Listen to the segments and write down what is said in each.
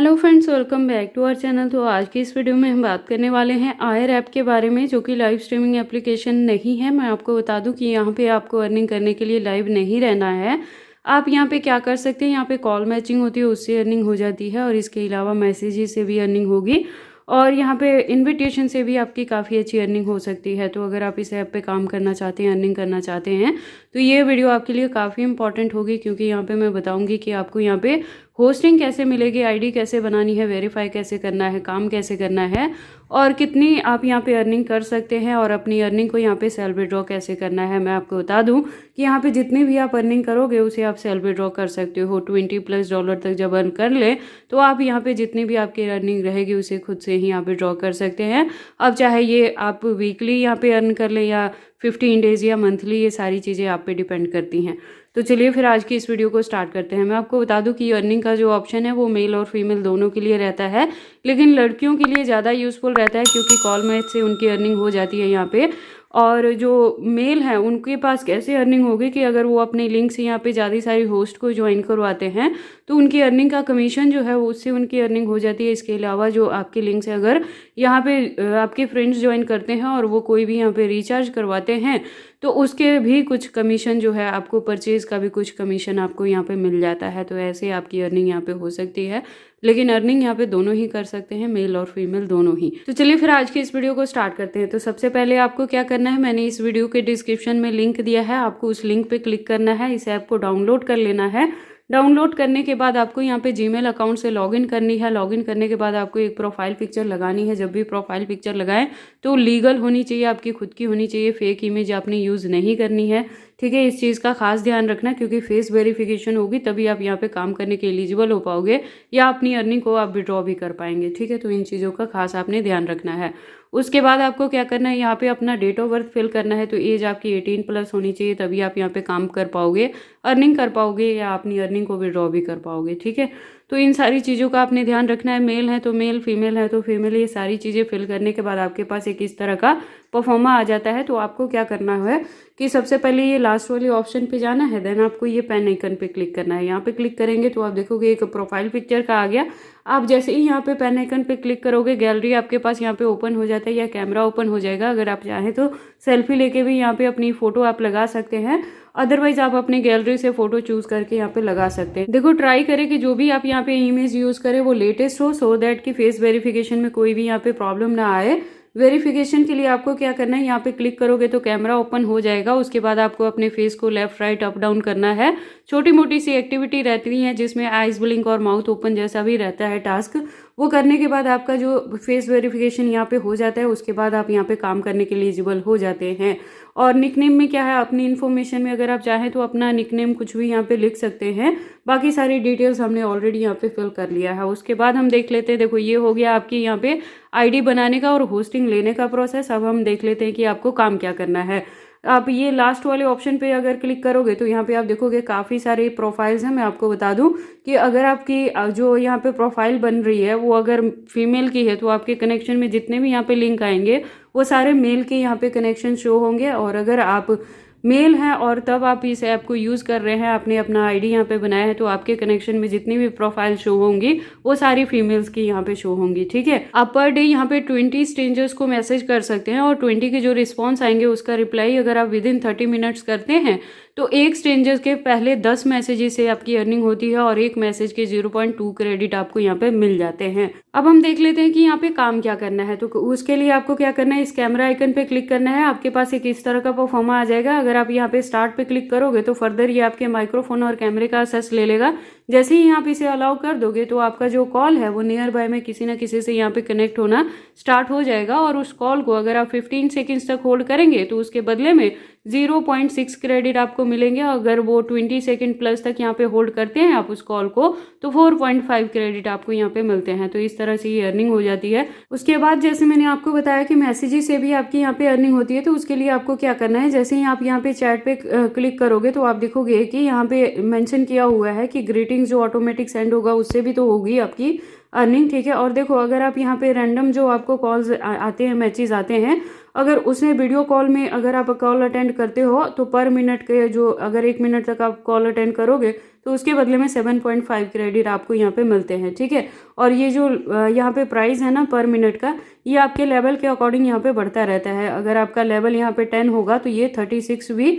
Hello friends, welcome back to our channel. तो आज की इस वीडियो में हम बात करने वाले हैं आयर ऐप के बारे में, जो कि लाइव स्ट्रीमिंग एप्लीकेशन नहीं है। मैं आपको बता दूं कि यहाँ पे आपको अर्निंग करने के लिए लाइव नहीं रहना है। आप यहाँ पे क्या कर सकते हैं, यहाँ पे कॉल मैचिंग होती है, उससे अर्निंग हो जाती है, और इसके अलावा मैसेजेस से भी अर्निंग होगी, और यहाँ पे इनविटेशन से भी आपकी काफ़ी अच्छी अर्निंग हो सकती है। तो अगर आप इस ऐप पे काम करना चाहते हैं, अर्निंग करना चाहते हैं, तो ये वीडियो आपके लिए काफ़ी इंपॉर्टेंट होगी, क्योंकि यहाँ पे मैं बताऊंगी कि आपको यहाँ पे होस्टिंग कैसे मिलेगी, आईडी कैसे बनानी है, वेरीफाई कैसे करना है, काम कैसे करना है, और कितनी आप यहाँ पे अर्निंग कर सकते हैं, और अपनी अर्निंग को यहाँ पे सेल विड्रॉ कैसे करना है। मैं आपको बता दूं कि यहाँ पे जितनी भी आप अर्निंग करोगे उसे आप सेल विड्रॉ कर सकते हो। $20+ तक जब अर्न कर ले तो आप यहाँ पे जितनी भी आपकी अर्निंग रहेगी उसे खुद से ही यहाँ पे ड्रॉ कर सकते हैं। अब चाहे ये आप वीकली यहाँ पे अर्न कर लें या 15 डेज या मंथली, ये सारी चीज़ें आप पे डिपेंड करती हैं। तो चलिए फिर आज की इस वीडियो को स्टार्ट करते हैं। मैं आपको बता दूं कि अर्निंग का जो ऑप्शन है वो मेल और फीमेल दोनों के लिए रहता है, लेकिन लड़कियों के लिए ज़्यादा यूज़फुल रहता है, क्योंकि कॉल मैच से उनकी अर्निंग हो जाती है यहाँ पे। और जो मेल हैं उनके पास कैसे अर्निंग होगी कि अगर वो अपने लिंक से यहाँ पे ज़्यादा सारी होस्ट को ज्वाइन करवाते हैं तो उनकी अर्निंग का कमीशन जो है वो उससे उनकी अर्निंग हो जाती है। इसके अलावा जो आपके लिंक से अगर यहाँ पे आपके फ्रेंड्स ज्वाइन करते हैं और वो कोई भी यहाँ पे रिचार्ज करवाते हैं तो उसके भी कुछ कमीशन जो है, आपको परचेज़ का भी कुछ कमीशन आपको यहाँ पे मिल जाता है। तो ऐसे आपकी अर्निंग यहाँ पे हो सकती है, लेकिन अर्निंग यहाँ पे दोनों ही कर सकते हैं, मेल और फीमेल दोनों ही। तो चलिए फिर आज की इस वीडियो को स्टार्ट करते हैं। तो सबसे पहले आपको क्या करना है, मैंने इस वीडियो के डिस्क्रिप्शन में लिंक दिया है, आपको उस लिंक पे क्लिक करना है, इस ऐप को डाउनलोड कर लेना है। डाउनलोड करने के बाद आपको यहाँ पे जीमेल अकाउंट से लॉगिन करनी है। लॉगिन करने के बाद आपको एक प्रोफाइल पिक्चर लगानी है। जब भी प्रोफाइल पिक्चर लगाएं तो लीगल होनी चाहिए, आपकी खुद की होनी चाहिए, फेक इमेज आपने यूज़ नहीं करनी है। ठीक है, इस चीज़ का खास ध्यान रखना, क्योंकि फेस वेरिफिकेशन होगी तभी आप यहाँ पे काम करने के एलिजिबल हो पाओगे या अपनी अर्निंग को आप विड्रॉ भी कर पाएंगे। ठीक है, तो इन चीज़ों का खास आपने ध्यान रखना है। उसके बाद आपको क्या करना है, यहाँ पे अपना डेट ऑफ बर्थ फिल करना है। तो एज आपकी 18+ होनी चाहिए, तभी आप यहाँ पे काम कर पाओगे, अर्निंग कर पाओगे, या अपनी अर्निंग को विड्रॉ भी कर पाओगे। ठीक है, तो इन सारी चीज़ों का आपने ध्यान रखना है। मेल है तो मेल, फीमेल है तो फीमेल। ये सारी चीज़ें फिल करने के बाद आपके पास एक इस तरह का परफॉर्मा आ जाता है। तो आपको क्या करना है कि सबसे पहले ये लास्ट वाले ऑप्शन पे जाना है, देन आपको ये पेन आइकन पे क्लिक करना है। यहाँ पे क्लिक करेंगे तो आप देखोगे एक प्रोफाइल पिक्चर का आ गया। आप जैसे ही यहाँ पे पेन आइकन पे क्लिक करोगे, गैलरी आपके पास यहाँ पे ओपन हो जाता है या कैमरा ओपन हो जाएगा। अगर आप चाहें तो सेल्फी लेके भी यहाँ पे अपनी फ़ोटो आप लगा सकते हैं, अदरवाइज आप अपनी गैलरी से फ़ोटो चूज़ करके यहाँ पे लगा सकते हैं। देखो, ट्राई करें कि जो भी आप यहाँ पे इमेज यूज़ करें वो लेटेस्ट हो, सो दैट कि फेस वेरिफिकेशन में कोई भी यहाँ पे प्रॉब्लम ना आए। वेरिफिकेशन के लिए आपको क्या करना है, यहाँ पे क्लिक करोगे तो कैमरा ओपन हो जाएगा। उसके बाद आपको अपने फेस को लेफ्ट राइट अप डाउन करना है। छोटी मोटी सी एक्टिविटी रहती है जिसमें आइज ब्लिंक और माउथ ओपन जैसा भी रहता है टास्क। वो करने के बाद आपका जो फेस वेरिफिकेशन यहाँ पे हो जाता है, उसके बाद आप यहाँ पे काम करने के लिए एलिजिबल हो जाते हैं। और निकनेम में क्या है, अपनी इन्फॉर्मेशन में अगर आप चाहें तो अपना निकनेम कुछ भी यहाँ पे लिख सकते हैं। बाकी सारी डिटेल्स हमने ऑलरेडी यहाँ पे फिल कर लिया है। उसके बाद हम देख लेते हैं, देखो ये हो गया आपकी यहाँ पे आईडी बनाने का और होस्टिंग लेने का प्रोसेस। अब हम देख लेते हैं कि आपको काम क्या करना है। आप ये लास्ट वाले ऑप्शन पे अगर क्लिक करोगे तो यहाँ पे आप देखोगे काफ़ी सारे प्रोफाइल्स हैं। मैं आपको बता दूं कि अगर आपकी जो यहाँ पे प्रोफाइल बन रही है वो अगर फीमेल की है तो आपके कनेक्शन में जितने भी यहाँ पे लिंक आएंगे वो सारे मेल के यहाँ पे कनेक्शन शो होंगे। और अगर आप मेल हैं और तब आप इस ऐप को यूज़ कर रहे हैं, आपने अपना आईडी यहाँ पे बनाया है, तो आपके कनेक्शन में जितनी भी प्रोफाइल शो होंगी वो सारी फीमेल्स की यहाँ पे शो होंगी। ठीक है, आप पर डे यहाँ पे 20 स्ट्रेंजर्स को मैसेज कर सकते हैं, और 20 के जो रिस्पॉन्स आएंगे उसका रिप्लाई अगर आप विदिन 30 मिनट्स करते हैं तो एक स्ट्रेंजर्स के पहले 10 मैसेजेस से आपकी अर्निंग होती है, और एक मैसेज के 0.2 क्रेडिट आपको यहाँ पे मिल जाते हैं। अब हम देख लेते हैं कि यहाँ पे काम क्या करना है। तो उसके लिए आपको क्या करना है, इस कैमरा आइकन पे क्लिक करना है। आपके पास एक इस तरह का परफॉर्मा आ जाएगा। अगर आप यहाँ पे स्टार्ट पे क्लिक करोगे तो फर्दर ये आपके माइक्रोफोन और कैमरे का एक्सेस ले लेगा। जैसे ही आप इसे अलाउ कर दोगे तो आपका जो कॉल है वो नियर बाय में किसी ना किसी से यहाँ पे कनेक्ट होना स्टार्ट हो जाएगा, और उस कॉल को अगर आप 15 सेकेंड्स तक होल्ड करेंगे तो उसके बदले में 0.6 क्रेडिट आपको मिलेंगे। अगर वो 20 सेकेंड प्लस तक यहाँ पे होल्ड करते हैं आप उस कॉल को तो 4.5 क्रेडिट आपको यहाँ पे मिलते हैं। तो इस तरह से ये अर्निंग हो जाती है। उसके बाद जैसे मैंने आपको बताया कि मैसेजेस से भी आपकी यहाँ पे अर्निंग होती है, तो उसके लिए आपको क्या करना है, जैसे ही आप यहाँ पे चैट पे क्लिक करोगे तो आप देखोगे कि यहाँ पे मेंशन किया हुआ है कि ग्रीटिंग्स जो ऑटोमेटिक सेंड होगा उससे भी तो होगी आपकी अर्निंग, ठीक है। और देखो अगर आप यहाँ पे रैंडम जो आपको कॉल्स आते हैं, मैचेस आते हैं, अगर उसमें वीडियो कॉल में अगर आप कॉल अटेंड करते हो तो पर मिनट के जो अगर 1 मिनट तक आप कॉल अटेंड करोगे तो उसके बदले में 7.5 क्रेडिट आपको यहाँ पे मिलते हैं, ठीक है। और ये जो यहाँ पे प्राइस है ना पर मिनट का, ये आपके लेवल के अकॉर्डिंग यहाँ पे बढ़ता रहता है। अगर आपका लेवल यहाँ पे 10 होगा तो ये 36 भी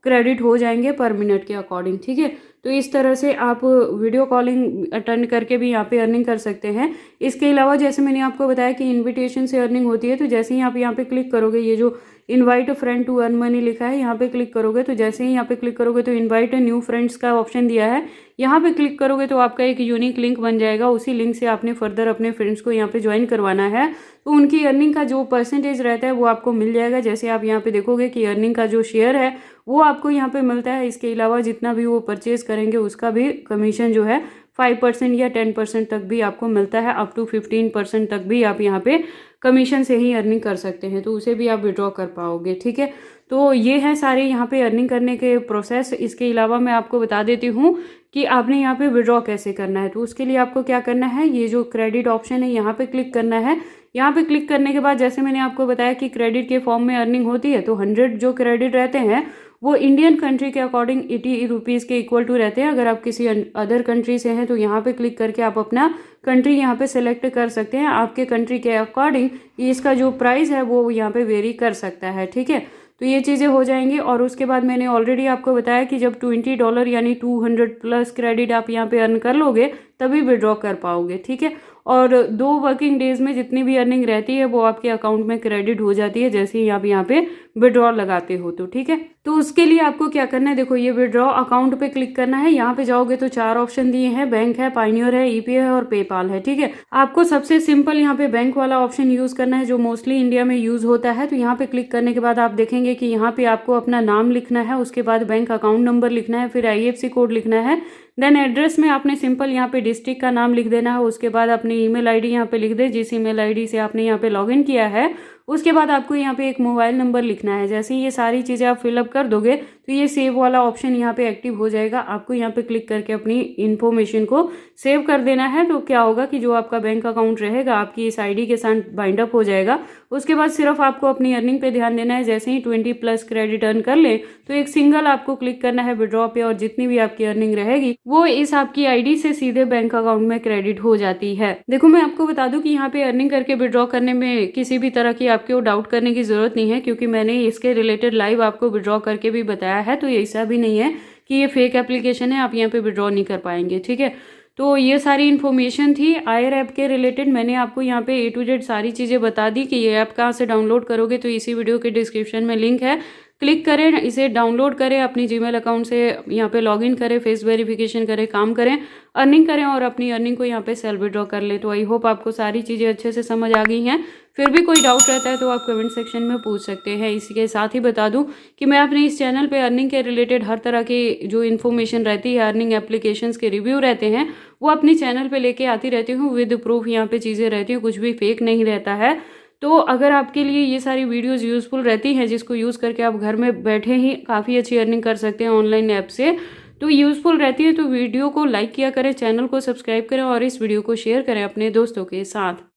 क्रेडिट हो जाएंगे पर मिनट के अकॉर्डिंग, ठीक है। तो इस तरह से आप वीडियो कॉलिंग अटेंड करके भी यहाँ पे अर्निंग कर सकते हैं। इसके अलावा जैसे मैंने आपको बताया कि इनविटेशन से अर्निंग होती है, तो जैसे ही आप यहाँ पे क्लिक करोगे, ये जो invite friend to earn money लिखा है यहाँ पे क्लिक करोगे, तो जैसे ही यहाँ पे क्लिक करोगे तो इनवाइट न्यू फ्रेंड्स का ऑप्शन दिया है, यहाँ पे क्लिक करोगे तो आपका एक यूनिक लिंक बन जाएगा। उसी लिंक से आपने फर्दर अपने फ्रेंड्स को यहाँ पे ज्वाइन करवाना है, तो उनकी अर्निंग का जो परसेंटेज रहता है वो आपको मिल जाएगा। जैसे आप यहाँ पे देखोगे कि अर्निंग का जो शेयर है वो आपको यहाँ पे मिलता है। इसके अलावा जितना भी वो परचेज करेंगे उसका भी कमीशन जो है 5% या 10% तक भी आपको मिलता है। अप टू 15% तक भी आप यहाँ पे कमीशन से ही अर्निंग कर सकते हैं, तो उसे भी आप विड्रॉ कर पाओगे, ठीक है। तो ये है सारे यहाँ पे अर्निंग करने के प्रोसेस। इसके अलावा मैं आपको बता देती हूँ कि आपने यहाँ पे विड्रॉ कैसे करना है। तो उसके लिए आपको क्या करना है, ये जो क्रेडिट ऑप्शन है यहाँ पे क्लिक करना है। यहाँ पे क्लिक करने के बाद जैसे मैंने आपको बताया कि क्रेडिट के फॉर्म में अर्निंग होती है, तो 100 जो क्रेडिट रहते हैं वो इंडियन कंट्री के अकॉर्डिंग 80 रुपीज़ के इक्वल टू रहते हैं। अगर आप किसी अदर कंट्री से हैं तो यहाँ पे क्लिक करके आप अपना कंट्री यहाँ पे सेलेक्ट कर सकते हैं। आपके कंट्री के अकॉर्डिंग इसका जो प्राइस है वो यहाँ पे वेरी कर सकता है, ठीक है। तो ये चीज़ें हो जाएंगी। और उसके बाद मैंने ऑलरेडी आपको बताया कि जब $20 यानी 200 प्लस क्रेडिट आप यहाँ पे अर्न कर लोगे तभी विड्रॉ कर पाओगे, ठीक है। और 2 वर्किंग डेज में जितनी भी अर्निंग रहती है वो आपके अकाउंट में क्रेडिट हो जाती है जैसे ही आप यहाँ पे विड्रॉ लगाते हो, तो ठीक है। तो उसके लिए आपको क्या करना है, देखो ये विड्रॉ अकाउंट पे क्लिक करना है। यहाँ पे जाओगे तो 4 ऑप्शन दिए हैं, बैंक है, पायनियर है, ईपीआई है और पेपाल है, ठीक है। आपको सबसे सिंपल यहाँ पे बैंक वाला ऑप्शन यूज करना है जो मोस्टली इंडिया में यूज होता है। तो यहाँ पे क्लिक करने के बाद आप देखेंगे कि यहाँ पे आपको अपना नाम लिखना है, उसके बाद बैंक अकाउंट नंबर लिखना है, फिर IFSC कोड लिखना है। देन एड्रेस में आपने सिंपल यहाँ पे डिस्ट्रिक्ट का नाम लिख देना है। उसके बाद अपनी ईमेल आईडी यहाँ पे लिख दे, जिस ईमेल आईडी से आपने यहाँ पे लॉगिन किया है। उसके बाद आपको यहाँ पे एक मोबाइल नंबर लिखना है। जैसे ही ये सारी चीज़ें आप फिलअप कर दोगे तो ये सेव वाला ऑप्शन यहाँ पे एक्टिव हो जाएगा। आपको यहाँ पे क्लिक करके अपनी इन्फॉर्मेशन को सेव कर देना है। तो क्या होगा कि जो आपका बैंक अकाउंट रहेगा आपकी इस आईडी के साथ बाइंड अप हो जाएगा। उसके बाद सिर्फ आपको अपनी अर्निंग पे ध्यान देना है। जैसे ही 20 प्लस क्रेडिट अर्न कर ले तो एक सिंगल आपको क्लिक करना है विड्रॉ पे, और जितनी भी आपकी अर्निंग रहेगी वो इस आपकी आईडी से सीधे बैंक अकाउंट में क्रेडिट हो जाती है। देखो मैं आपको बता दूं कि यहाँ पे अर्निंग करके विड्रॉ करने में किसी भी तरह की आपको डाउट करने की जरूरत नहीं है, क्योंकि मैंने इसके रिलेटेड लाइव आपको विड्रॉ करके भी बताया है। तो ऐसा भी नहीं है कि ये फेक एप्लीकेशन है, आप यहाँ पे विड्रॉ नहीं कर पाएंगे, ठीक है। तो ये सारी इन्फॉर्मेशन थी आयर ऐप के रिलेटेड। मैंने आपको यहाँ पे A to Z सारी चीज़ें बता दी कि ये ऐप कहाँ से डाउनलोड करोगे। तो इसी वीडियो के डिस्क्रिप्शन में लिंक है, क्लिक करें, इसे डाउनलोड करें, अपनी जीमेल अकाउंट से यहाँ पे लॉगिन करें, फेस वेरिफिकेशन करें, काम करें, अर्निंग करें और अपनी अर्निंग को यहाँ पे सेल्फ विड्रॉ कर ले। तो आई होप आपको सारी चीज़ें अच्छे से समझ आ गई हैं। फिर भी कोई डाउट रहता है तो आप कमेंट सेक्शन में पूछ सकते हैं। इसी के साथ ही बता दूं कि मैं अपने इस चैनल पे अर्निंग के रिलेटेड हर तरह की जो इन्फॉर्मेशन रहती है, अर्निंग एप्लीकेशंस के रिव्यू रहते हैं, वो अपनी चैनल पे लेके आती रहती हूँ विद प्रूफ। यहाँ पे चीज़ें रहती हैं, कुछ भी फेक नहीं रहता है। तो अगर आपके लिए ये सारी वीडियोस यूजफुल रहती हैं, जिसको यूज़ करके आप घर में बैठे ही काफ़ी अच्छी अर्निंग कर सकते हैं ऑनलाइन ऐप से, तो यूजफुल रहती है, तो वीडियो को लाइक किया करें, चैनल को सब्सक्राइब करें और इस वीडियो को शेयर करें अपने दोस्तों के साथ।